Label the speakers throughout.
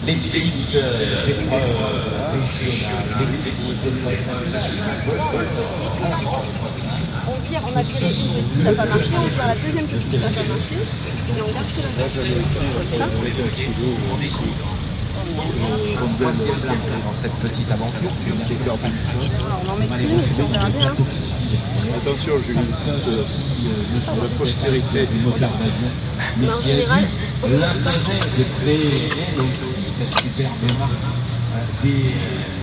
Speaker 1: les petites épreuves régionales, les
Speaker 2: on a tiré une petite, ça n'a pas marché, on tire la deuxième petite, ça n'a pas marché, et on garde celle-là.
Speaker 1: dans cette petite aventure, c'est une des cœurs
Speaker 2: On en met une et puis on verra bien.
Speaker 3: Attention Julie, la postérité du motard d'avion,
Speaker 1: mais
Speaker 2: en
Speaker 1: qui a
Speaker 2: général,
Speaker 1: eu l'intérêt de créer elle aussi cette superbe marque des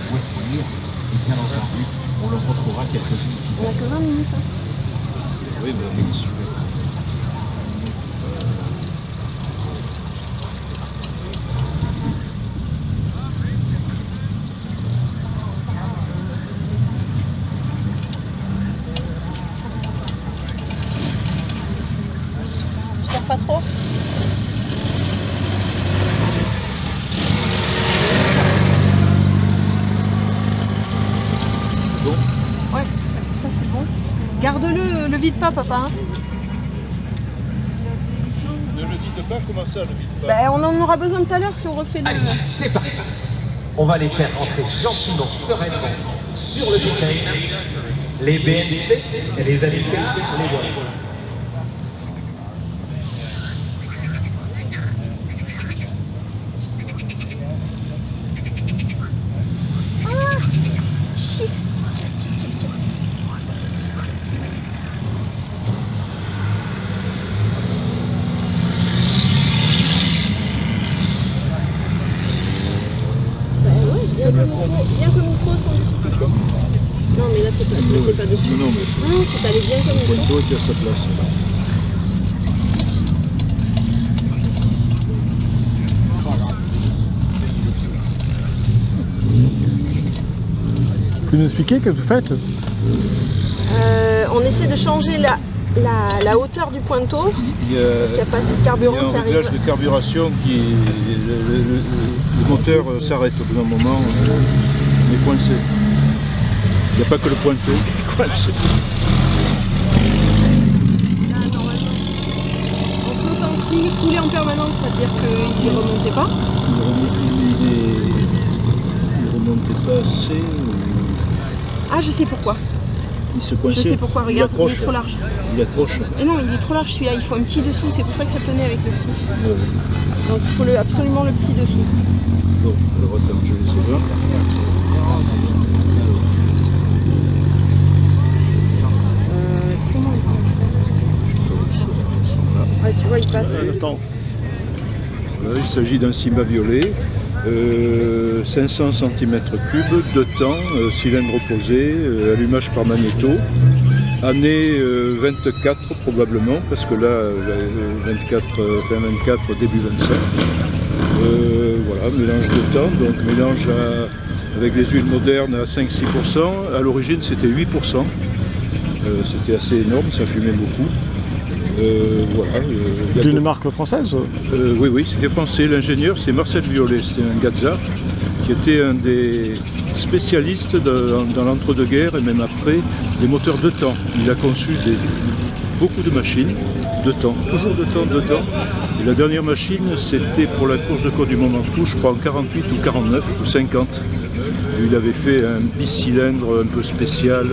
Speaker 1: voitures. Et bien entendu, on le retrouvera quelques-unes qui
Speaker 2: On n'a que 20 minutes. Hein.
Speaker 3: oui, mais bien sûr.
Speaker 2: Tu sors pas trop?
Speaker 3: Bon.
Speaker 2: Ouais, ça c'est bon. Garde-le, le vide pas papa. Hein.
Speaker 3: Ne le dites pas, comment ça, le vide pas?
Speaker 2: Ben, on en aura besoin tout à l'heure si on refait le...
Speaker 1: Allez, c'est parti. On va les faire entrer gentiment, sereinement sur le détail. Les BNC, les Amica, les voilà.
Speaker 2: Bien comme il faut sans difficulté. Non mais là t'es pas dessus.
Speaker 3: Non, mais
Speaker 2: c'est allé bien comme il faut.
Speaker 3: le pointeau était à sa place.
Speaker 4: Vous pouvez nous expliquer ce que vous faites?
Speaker 2: On essaie de changer la hauteur du pointeau parce qu'il n'y a pas assez de carburant qui arrive.
Speaker 3: Il y a un réglage de carburation qui le moteur s'arrête au bout d'un moment, on est coincé. Il n'y a pas que le pointeau qui est coincé.
Speaker 2: Là, normalement, en flottant s'il coulait en permanence, ça veut dire qu'il ne remontait pas.
Speaker 3: Il remontait pas assez.
Speaker 2: Ah, je sais pourquoi.
Speaker 3: Il se coinçait.
Speaker 2: Je sais pourquoi, regarde, il est trop large.
Speaker 3: Il accroche.
Speaker 2: Et non, il est trop large celui-là, il faut un petit dessous, c'est pour ça que ça tenait avec le petit. Donc il faut absolument le petit dessous.
Speaker 3: Bon, alors attends, je vais essayer là.
Speaker 2: Comment ouais, tu vois, il passe.
Speaker 3: Voilà, il s'agit d'un Simba violet. 500 cm3 de temps, cylindre opposé, allumage par magnéto. Année 24 probablement, parce que là, 24, fin 24, début 25. Voilà, mélange de temps, donc mélange avec les huiles modernes à 5-6%. À l'origine, c'était 8%. C'était assez énorme, ça fumait beaucoup. Voilà.
Speaker 4: C'est une marque française?
Speaker 3: Oui, oui, c'était français. L'ingénieur, c'est Marcel Violet, c'était un Gazza qui était un des spécialistes dans l'entre-deux-guerres et même après des moteurs de temps. Il a conçu beaucoup de machines de temps, toujours de temps. Et la dernière machine, c'était pour la course de Côte du Mont-Ventoux, je crois en 48 ou 49 ou 50. Et il avait fait un bicylindre un peu spécial.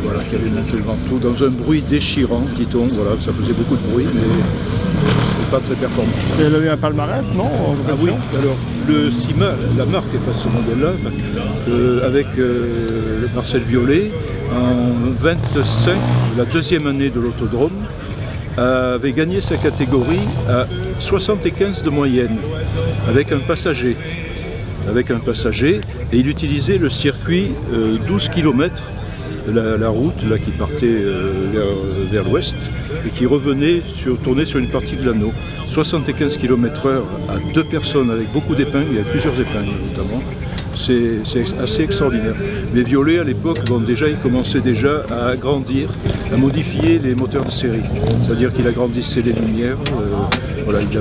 Speaker 3: Voilà, qui avait monté le Ventoux dans un bruit déchirant, dit-on. Voilà, ça faisait beaucoup de bruit, mais c'était pas très performant.
Speaker 4: Et elle a eu un palmarès, non?
Speaker 3: Ah oui, alors le Sima, la marque n'est pas ce modèle-là, avec Marcel Violet, en 25, la deuxième année de l'autodrome, avait gagné sa catégorie à 75 de moyenne, avec un passager. Et il utilisait le circuit 12 km. La route là, qui partait vers l'ouest et qui revenait tourner sur une partie de l'anneau. 75 km/h à 2 personnes avec beaucoup d'épingles, il y a plusieurs épingles notamment. C'est assez extraordinaire. Mais Violet à l'époque, bon, déjà il commençait déjà à agrandir, à modifier les moteurs de série. C'est-à-dire qu'il agrandissait les lumières, voilà, il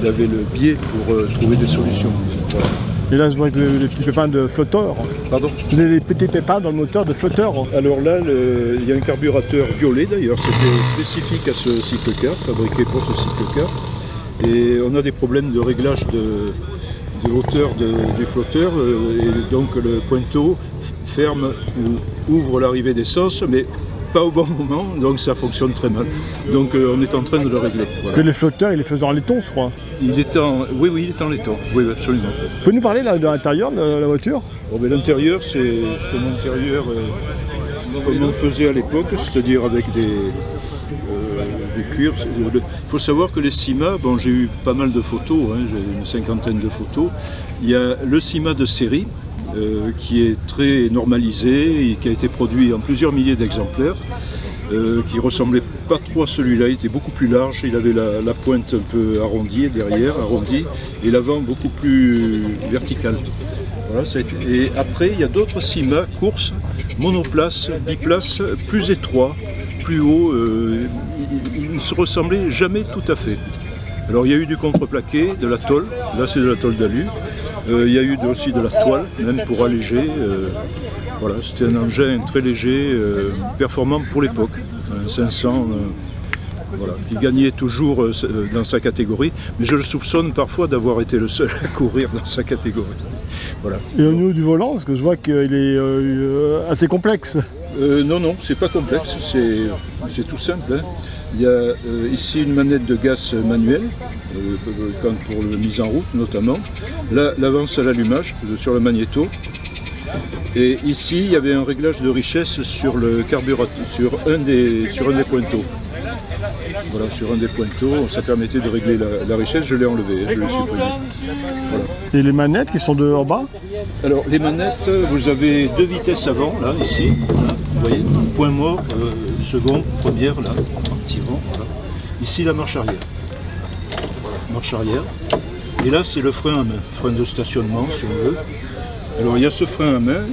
Speaker 3: avait le biais pour trouver des solutions. Voilà.
Speaker 4: Et là, je vois que les petits pépins de flotteur.
Speaker 3: Pardon?
Speaker 4: Vous avez des petits pépins dans le moteur de flotteur.
Speaker 3: Alors là, il y a un carburateur violet d'ailleurs, c'était spécifique à ce cycle-car, fabriqué pour ce cycle-car. Et on a des problèmes de réglage de hauteur du flotteur, et donc le pointeau ferme ou ouvre l'arrivée d'essence, mais pas au bon moment, donc ça fonctionne très mal. Donc on est en train de le régler. Voilà.
Speaker 4: Parce que les flotteurs, il les faisait en laiton, je crois.
Speaker 3: Il est en... Oui, il est en laiton, oui, absolument.
Speaker 4: Vous pouvez nous parler là, de l'intérieur de la voiture?
Speaker 3: Bon, l'intérieur, c'est un intérieur comme on faisait à l'époque, c'est-à-dire avec du cuir. Il faut savoir que les CIMA, bon, j'ai eu pas mal de photos, hein, j'ai une 50aine de photos. Il y a le CIMA de série, qui est très normalisé et qui a été produit en plusieurs milliers d'exemplaires, qui ressemblait pas trop à celui-là. Il était beaucoup plus large, il avait la pointe un peu arrondie derrière, et l'avant beaucoup plus vertical. Voilà, et après, il y a d'autres CIMA, courses, monoplace, biplace, plus étroits, plus hauts. Ils ne se ressemblaient jamais tout à fait. Alors il y a eu du contreplaqué, de la tôle, là c'est de la tôle d'alu. Il y a eu aussi de la toile, même pour alléger. Voilà, c'était un engin très léger, performant pour l'époque, un 500, voilà, qui gagnait toujours dans sa catégorie, mais je le soupçonne parfois d'avoir été le seul à courir dans sa catégorie. Voilà.
Speaker 4: Et au niveau du volant, parce que je vois qu'il est assez complexe.
Speaker 3: Non, c'est pas complexe, c'est tout simple. Hein. Il y a ici une manette de gaz manuelle, pour la mise en route notamment. Là, l'avance à l'allumage sur le magnéto. Et ici, il y avait un réglage de richesse sur le carburateur, sur un des pointeaux. Voilà, sur un des pointeaux, ça permettait de régler la richesse, je l'ai enlevé, je l'ai supprimé. Voilà.
Speaker 4: Et les manettes qui sont en bas?
Speaker 3: Alors, les manettes, vous avez 2 vitesses avant, là, ici, là, vous voyez, point mort, seconde, première, là, en tirant, voilà. Ici, la marche arrière. Voilà, marche arrière. Et là, c'est le frein à main, frein de stationnement, si on veut. Alors, il y a ce frein à main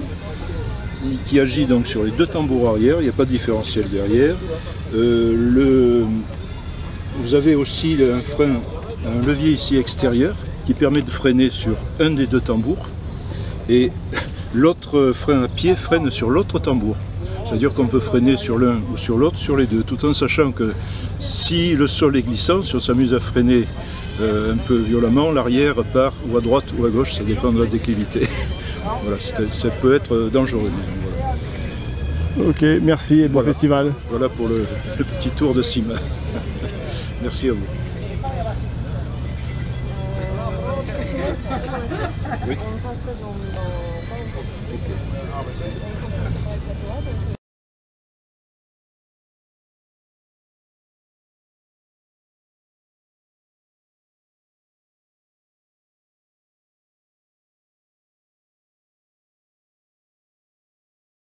Speaker 3: qui agit donc sur les 2 tambours arrière, il n'y a pas de différentiel derrière. Vous avez aussi un levier ici extérieur qui permet de freiner sur un des 2 tambours, et l'autre frein à pied freine sur l'autre tambour. C'est-à-dire qu'on peut freiner sur l'un ou sur l'autre, sur les 2, tout en sachant que si le sol est glissant, si on s'amuse à freiner un peu violemment, l'arrière part ou à droite ou à gauche, ça dépend de la déclivité. Voilà, ça peut être dangereux, disons, voilà.
Speaker 4: Ok, merci et bon festival.
Speaker 3: Voilà pour le petit tour de CIMA. Merci à vous. Oui. Okay.